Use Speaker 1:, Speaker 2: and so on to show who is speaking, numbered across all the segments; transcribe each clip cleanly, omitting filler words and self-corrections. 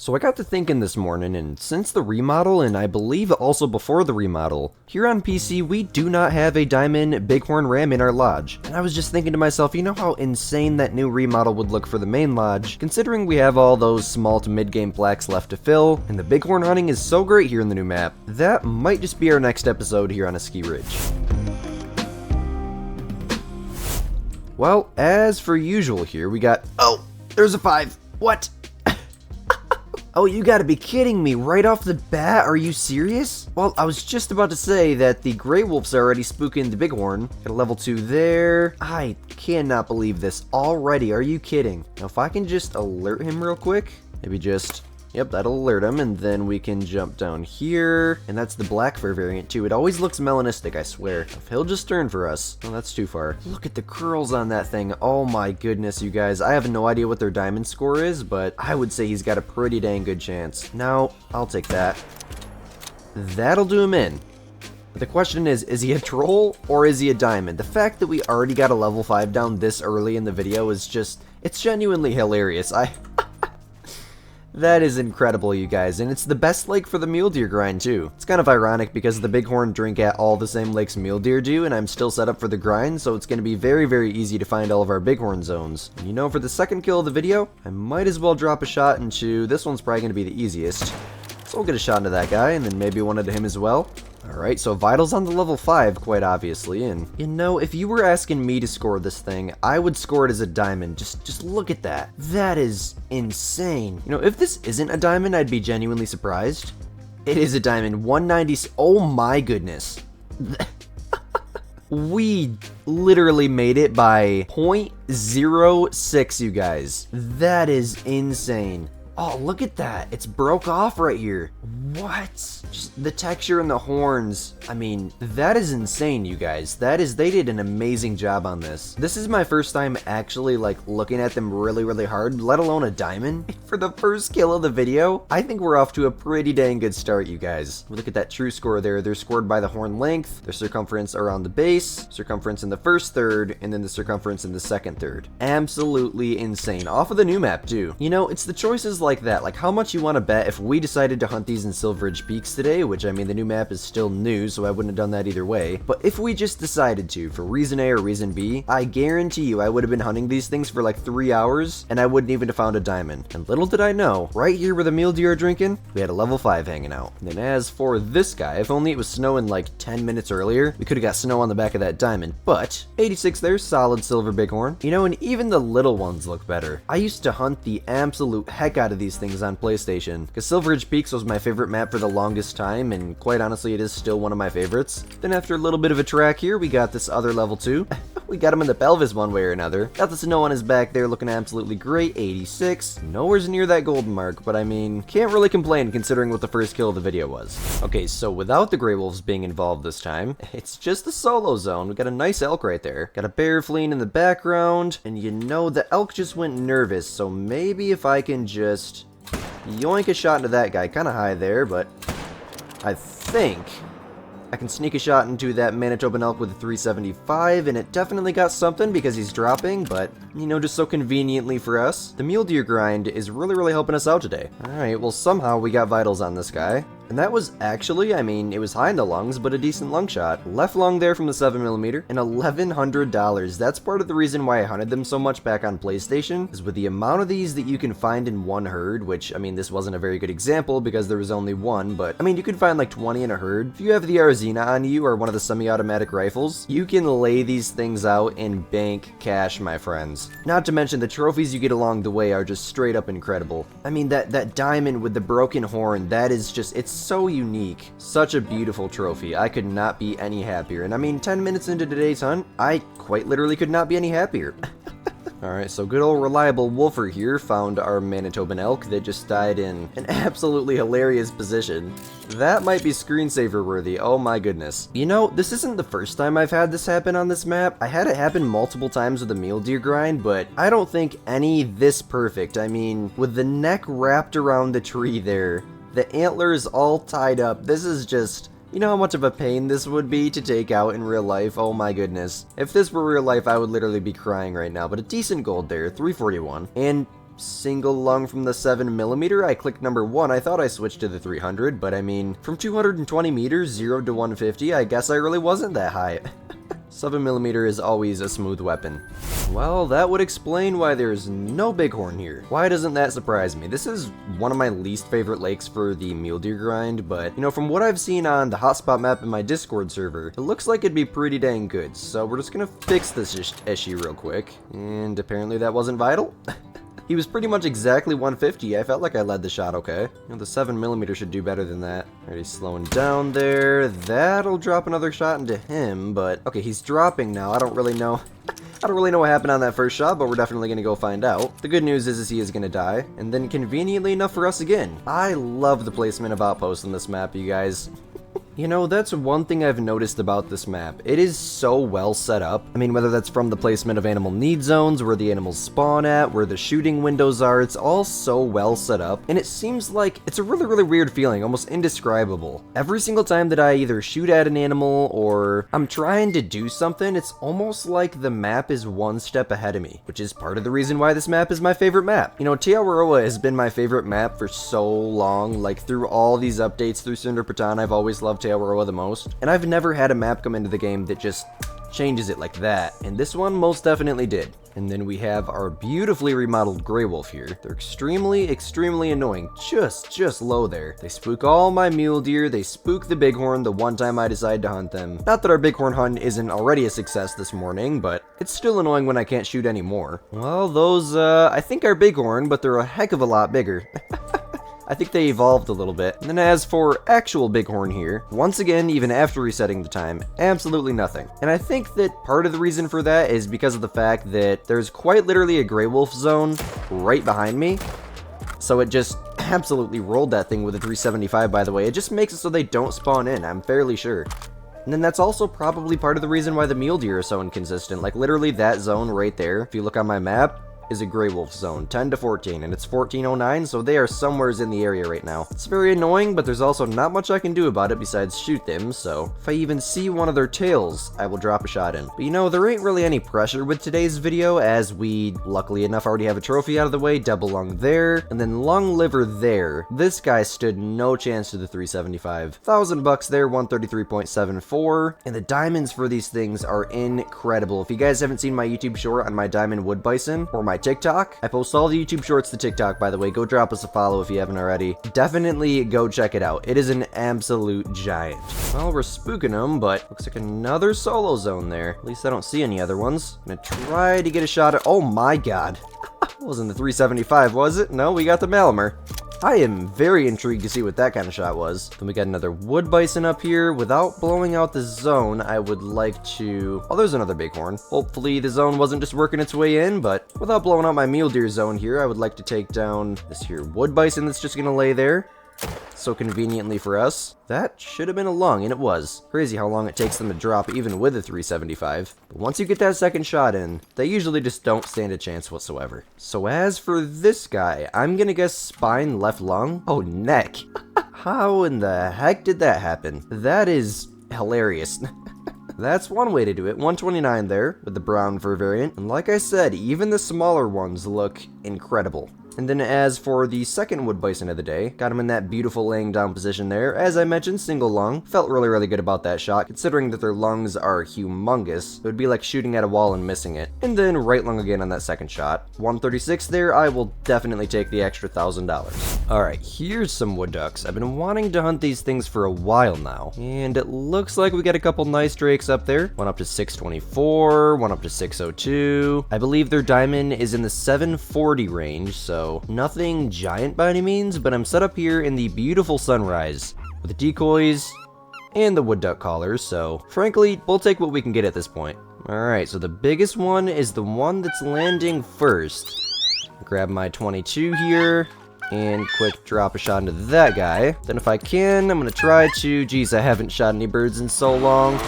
Speaker 1: So I got to thinking this morning, and since the remodel, and I believe also before the remodel, here on PC we do not have a diamond bighorn ram in our lodge. And I was just thinking to myself, you know how insane that new remodel would look for the main lodge, considering we have all those small to mid-game plaques left to fill, and the bighorn hunting is so great here in the new map. That might just be our next episode here on Askiy Ridge. Well, as for usual here, we got... Oh, there's a 5. What? Oh, you gotta be kidding me, right off the bat, are you serious? Well, I was just about to say that the Grey Wolf's already spooking the Bighorn. Got a level 2 there. I cannot believe this already, are you kidding? Now, if I can just alert him real quick, maybe just... Yep, that'll alert him, and then we can jump down here. And that's the black fur variant, too. It always looks melanistic, I swear. If he'll just turn for us. Oh, that's too far. Look at the curls on that thing. Oh my goodness, you guys. I have no idea what their diamond score is, but I would say he's got a pretty dang good chance. No, I'll take that. That'll do him in. But the question is he a troll or is he a diamond? The fact that we already got a level 5 down this early in the video is just... It's genuinely hilarious. That is incredible, you guys, and it's the best lake for the mule deer grind, too. It's kind of ironic because the bighorn drink at all the same lakes mule deer do, and I'm still set up for the grind, so it's going to be very, very easy to find all of our bighorn zones. And you know, for the second kill of the video, I might as well drop a shot into... This one's probably going to be the easiest. So we'll get a shot into that guy, and then maybe one into him as well. Alright, so Vital's on the level 5, quite obviously, and you know, if you were asking me to score this thing, I would score it as a diamond. Just look at that. That is insane. You know, if this isn't a diamond, I'd be genuinely surprised. It is a diamond, 190, oh my goodness. We literally made it by 0.06, you guys. That is insane. Oh, look at that. It's broke off right here. What? Just the texture and the horns. I mean, that is insane, you guys. They did an amazing job on this. This is my first time actually, like, looking at them really, really hard, let alone a diamond. For the first kill of the video, I think we're off to a pretty dang good start, you guys. Look at that true score there. They're scored by the horn length, their circumference around the base, circumference in the first third, and then the circumference in the second third. Absolutely insane. Off of the new map, too. You know, it's the choices like that, like how much you want to bet if we decided to hunt these in Silver Ridge Peaks today, which I mean the new map is still new, so I wouldn't have done that either way, but if we just decided to, for reason A or reason B, I guarantee you I would have been hunting these things for like 3 hours, and I wouldn't even have found a diamond. And little did I know, right here where the mule deer are drinking, we had a level 5 hanging out. And then as for this guy, if only it was snowing like 10 minutes earlier, we could have got snow on the back of that diamond, but 86 there, solid silver bighorn. You know, and even the little ones look better. I used to hunt the absolute heck out of these things on PlayStation, because Silver Ridge Peaks was my favorite map for the longest time, and quite honestly it is still one of my favorites. Then after a little bit of a track here, we got this other level 2. We got him in the pelvis one way or another. Got the snow on his back there looking absolutely great, 86. Nowhere near that golden mark, but I mean, can't really complain considering what the first kill of the video was. Okay, so without the Grey Wolves being involved this time, it's just the solo zone. We got a nice elk right there. Got a bear fleeing in the background, and you know, the elk just went nervous, so maybe if I can just yoink a shot into that guy, kind of high there, but I think I can sneak a shot into that Manitoban elk with a 375, and it definitely got something because he's dropping, but, you know, just so conveniently for us, the mule deer grind is really, really helping us out today. Alright, well, somehow we got vitals on this guy. And that was actually, I mean, it was high in the lungs, but a decent lung shot. Left lung there from the 7mm, and $1,100. That's part of the reason why I hunted them so much back on PlayStation, is with the amount of these that you can find in one herd, which, I mean, this wasn't a very good example because there was only one, but, I mean, you could find like 20 in a herd. If you have the Arizina on you, or one of the semi-automatic rifles, you can lay these things out and bank cash, my friends. Not to mention the trophies you get along the way are just straight up incredible. I mean, that diamond with the broken horn, that is just, it's so unique. Such a beautiful trophy. I could not be any happier. And I mean, 10 minutes into today's hunt, I quite literally could not be any happier. Alright, so good old reliable Wolfer here found our Manitoban elk that just died in an absolutely hilarious position. That might be screensaver worthy, oh my goodness. You know, this isn't the first time I've had this happen on this map. I had it happen multiple times with the mule deer grind, but I don't think any this perfect. I mean, with the neck wrapped around the tree there, the antlers all tied up, this is just... You know how much of a pain this would be to take out in real life? Oh my goodness. If this were real life, I would literally be crying right now, but a decent gold there, 341. And single lung from the 7mm. I clicked number 1. I thought I switched to the 300, but I mean, from 220 meters, 0 to 150, I guess I really wasn't that high. 7mm is always a smooth weapon. Well, that would explain why there's no bighorn here. Why doesn't that surprise me? This is one of my least favorite lakes for the mule deer grind, but, you know, from what I've seen on the hotspot map in my Discord server, it looks like it'd be pretty dang good, so we're just gonna fix this issue real quick. And apparently that wasn't vital. He was pretty much exactly 150. I felt like I led the shot okay. You know, the 7mm should do better than that. Alright, he's slowing down there. That'll drop another shot into him, but... okay, he's dropping now. I don't really know. I don't really know what happened on that first shot, but we're definitely gonna go find out. The good news is he is gonna die, and then conveniently enough for us again. I love the placement of outposts on this map, you guys. You know, that's one thing I've noticed about this map. It is so well set up. I mean, whether that's from the placement of animal need zones, where the animals spawn at, where the shooting windows are, it's all so well set up. And it seems like it's a really, really weird feeling, almost indescribable. Every single time that I either shoot at an animal or I'm trying to do something, it's almost like the map is one step ahead of me, which is part of the reason why this map is my favorite map. You know, Teawaroa has been my favorite map for so long. Like, through all these updates through Cinder Patan, I've always loved Teawaroa the most, and I've never had a map come into the game that just changes it like that, and this one most definitely did. And then we have our beautifully remodeled gray wolf here. They're extremely annoying, just low there. They spook all my mule deer, they spook the bighorn the one time I decide to hunt them. Not that our bighorn hunt isn't already a success this morning, but it's still annoying when I can't shoot anymore. Well, those I think are bighorn, but they're a heck of a lot bigger. I think they evolved a little bit. And then as for actual bighorn here, once again, even after resetting the time, absolutely nothing. And I think that part of the reason for that is because of the fact that there's quite literally a gray wolf zone right behind me. So it just absolutely rolled that thing with a 375, by the way. It just makes it so they don't spawn in, I'm fairly sure. And then that's also probably part of the reason why the mule deer are so inconsistent. Like, literally that zone right there, if you look on my map, is a gray wolf zone, 10 to 14, and it's 1409, so they are somewheres in the area right now. It's very annoying, but there's also not much I can do about it besides shoot them, so if I even see one of their tails, I will drop a shot in. But you know, there ain't really any pressure with today's video, as we, luckily enough, already have a trophy out of the way, double lung there, and then lung liver there. This guy stood no chance to the 375. $1,000 there, 133.74, and the diamonds for these things are incredible. If you guys haven't seen my YouTube short on my diamond wood bison, or my TikTok, I post all the YouTube shorts to TikTok, by the way. Go drop us a follow if you haven't already. Definitely go check it out. It is an absolute giant. Well, we're spooking them, but looks like another solo zone there. At least I don't see any other ones. I'm gonna try to get a shot at... oh my god. Wasn't the 375, was it? No, we got the Malamer. I am very intrigued to see what that kind of shot was. Then we got another wood bison up here. Without blowing out the zone, I would like to... oh, there's another bighorn. Hopefully the zone wasn't just working its way in, but without blowing out my mule deer zone here, I would like to take down this here wood bison that's just gonna lay there. So conveniently for us. That should have been a lung, and it was. Crazy how long it takes them to drop even with a 375. But once you get that second shot in, they usually just don't stand a chance whatsoever. So as for this guy, I'm gonna guess spine left lung? Oh, neck. How in the heck did that happen? That is hilarious. That's one way to do it. 129 there with the brown fur variant. And like I said, even the smaller ones look incredible. And then as for the second wood bison of the day, got him in that beautiful laying down position there. As I mentioned, single lung. Felt really good about that shot, considering that their lungs are humongous. It would be like shooting at a wall and missing it. And then right lung again on that second shot. 136 there, I will definitely take the extra $1,000. Alright, here's some wood ducks. I've been wanting to hunt these things for a while now. And it looks like we got a couple nice drakes up there. One up to 624, one up to 602. I believe their diamond is in the 740 range, so nothing giant by any means, but I'm set up here in the beautiful sunrise with the decoys and the wood duck collars, so frankly, we'll take what we can get at this point. Alright, so the biggest one is the one that's landing first. Grab my 22 here and quick drop a shot into that guy. Then if I can, I'm gonna try to... geez, I haven't shot any birds in so long.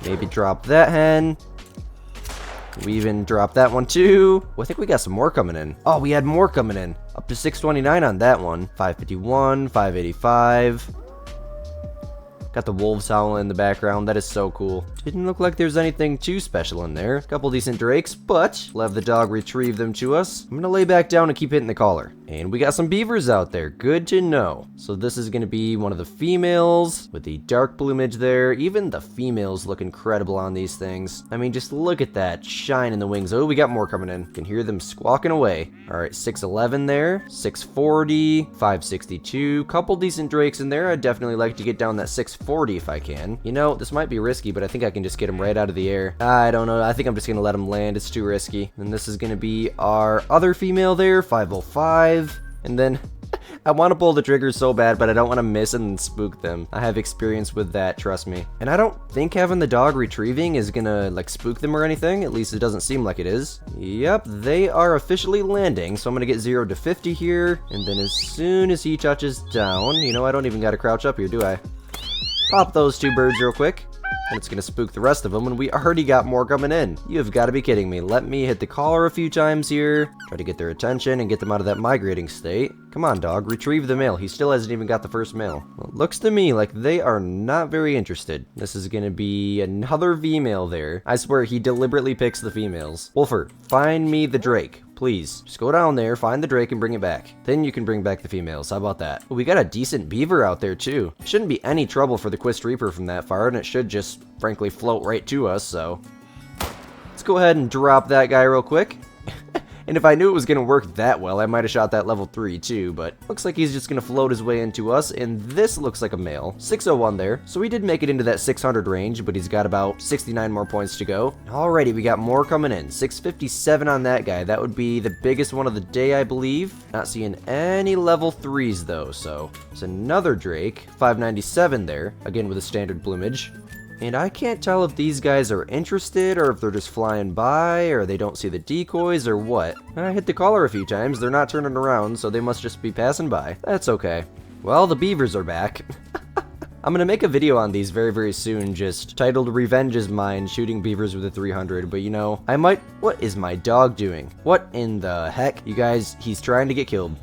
Speaker 1: Maybe drop that hen. We even dropped that one too. Well, I think we got some more coming in. Oh, we had more coming in. Up to 629 on that one. 551, 585. Got the wolves howling in the background. That is so cool. Didn't look like there's anything too special in there. Couple decent drakes, but we'll have the dog retrieve them to us. I'm gonna lay back down and keep hitting the collar. And we got some beavers out there. Good to know. So this is gonna be one of the females with the dark plumage there. Even the females look incredible on these things. I mean, just look at that shine in the wings. Oh, we got more coming in. Can hear them squawking away. All right, 611 there, 640, 562. Couple decent drakes in there. I'd definitely like to get down that 640 if I can. You know, this might be risky, but I think I can just get him right out of the air. I don't know. I think I'm just gonna let him land. It's too risky. And this is gonna be our other female there, 505. And then I want to pull the trigger so bad, but I don't want to miss and spook them. I have experience with that, trust me. And I don't think having the dog retrieving is gonna like spook them or anything. At least it doesn't seem like it is. Yep, they are officially landing. So I'm gonna get 0 to 50 here. And then as soon as he touches down, you know, I don't even gotta crouch up here, do I? Pop those 2 birds real quick. And it's gonna spook the rest of them, and we already got more coming in. You've got to be kidding me. Let me hit the collar a few times here. Try to get their attention and get them out of that migrating state. Come on, dog. Retrieve the male. He still hasn't even got the first male. Well, it looks to me like they are not very interested. This is gonna be another female there. I swear, he deliberately picks the females. Wolfer, find me the drake. Please, just go down there, find the drake, and bring it back. Then you can bring back the females. How about that? We got a decent beaver out there, too. Shouldn't be any trouble for the Quist Reaper from that far, and it should just, frankly, float right to us, so... Let's go ahead and drop that guy real quick. And if I knew it was going to work that well, I might have shot that level 3 too, but looks like he's just going to float his way into us, and this looks like a male. 601 there, so he did make it into that 600 range, but he's got about 69 more points to go. Alrighty, we got more coming in. 657 on that guy. That would be the biggest one of the day, I believe. Not seeing any level 3s though, so it's another drake. 597 there, again with a standard plumage. And I can't tell if these guys are interested, or if they're just flying by, or they don't see the decoys, or what. I hit the collar a few times, they're not turning around, so they must just be passing by. That's okay. Well, the beavers are back. I'm gonna make a video on these very, very soon, just titled Revenge is Mine, shooting beavers with a 300, but you know, I might... What is my dog doing? What in the heck? You guys, he's trying to get killed.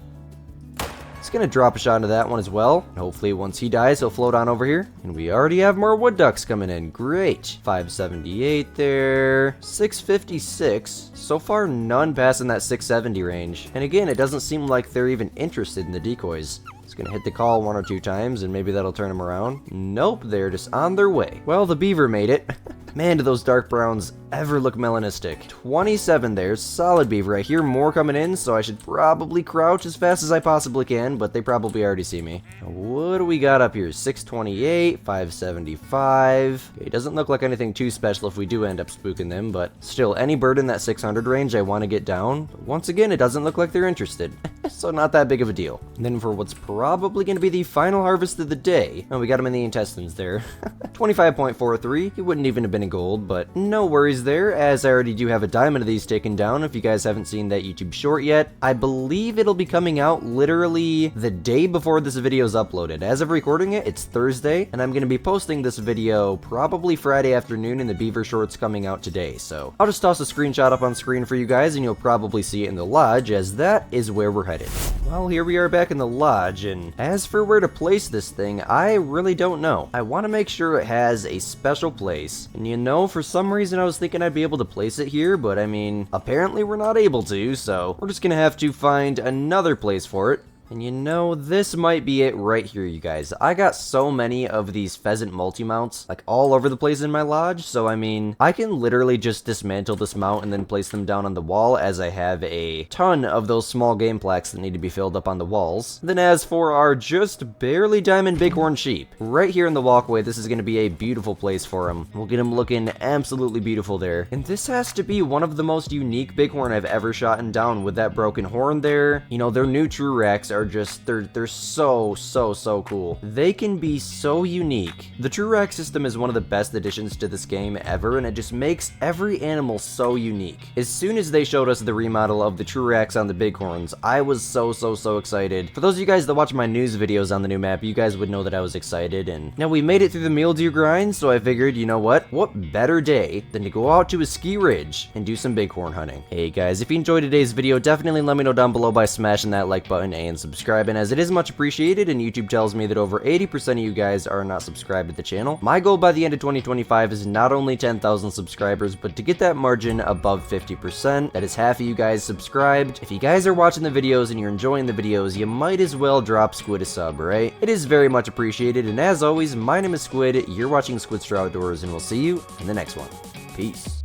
Speaker 1: It's gonna drop a shot into that one as well. Hopefully once he dies, he'll float on over here. And we already have more wood ducks coming in. Great. 578 there. 656. So far, none passing that 670 range. And again, it doesn't seem like they're even interested in the decoys. It's gonna hit the call 1 or 2 times, and maybe that'll turn them around. Nope, they're just on their way. Well, the beaver made it. Man, do those dark browns ever look melanistic. 27 there, solid beaver. I hear more coming in, so I should probably crouch as fast as I possibly can, but they probably already see me. What do we got up here? 628, 575. Okay, it doesn't look like anything too special if we do end up spooking them, but still, any bird in that 600 range I want to get down. But once again, it doesn't look like they're interested. So not that big of a deal. And then for what's probably going to be the final harvest of the day, oh, we got him in the intestines there. 25.43. He wouldn't even have been in gold, but no worries there, as I already do have a diamond of these taken down. If you guys haven't seen that YouTube short yet, I believe it'll be coming out literally the day before this video is uploaded. As of recording it, it's Thursday, and I'm going to be posting this video probably Friday afternoon, and the beaver short's coming out today, so I'll just toss a screenshot up on screen for you guys, and you'll probably see it in the lodge, as that is where we're headed. Well, here we are back in the lodge, and as for where to place this thing, I really don't know. I want to make sure it has a special place, and you know, for some reason I was thinking I'd be able to place it here, but I mean, apparently we're not able to, so we're just gonna have to find another place for it. And you know, this might be it right here, you guys. I got so many of these pheasant multi-mounts, like all over the place in my lodge, so I mean, I can literally just dismantle this mount and then place them down on the wall, as I have a ton of those small game plaques that need to be filled up on the walls. Then as for our just barely diamond bighorn sheep, right here in the walkway, this is going to be a beautiful place for them. We'll get them looking absolutely beautiful there. And this has to be one of the most unique bighorn I've ever shot down, with that broken horn there. You know, their new true racks are just, they're so cool. They can be so unique. The true rack system is one of the best additions to this game ever, and it just makes every animal so unique. As soon as they showed us the remodel of the true racks on the bighorns, I was so excited. For those of you guys that watch my news videos on the new map, you guys would know that I was excited, and now we made it through the mule deer grind, so I figured, you know what better day than to go out to Askiy Ridge and do some bighorn hunting. Hey guys, if you enjoyed today's video, definitely let me know down below by smashing that like button and subscribing. subscribing, as it is much appreciated, and YouTube tells me that over 80% of you guys are not subscribed to the channel. My goal by the end of 2025 is not only 10,000 subscribers, but to get that margin above 50%. That is half of you guys subscribed. If you guys are watching the videos and you're enjoying the videos, you might as well drop Squid a sub, right? It is very much appreciated, and as always, my name is Squid, you're watching Squid Straw Outdoors, and we'll see you in the next one. Peace.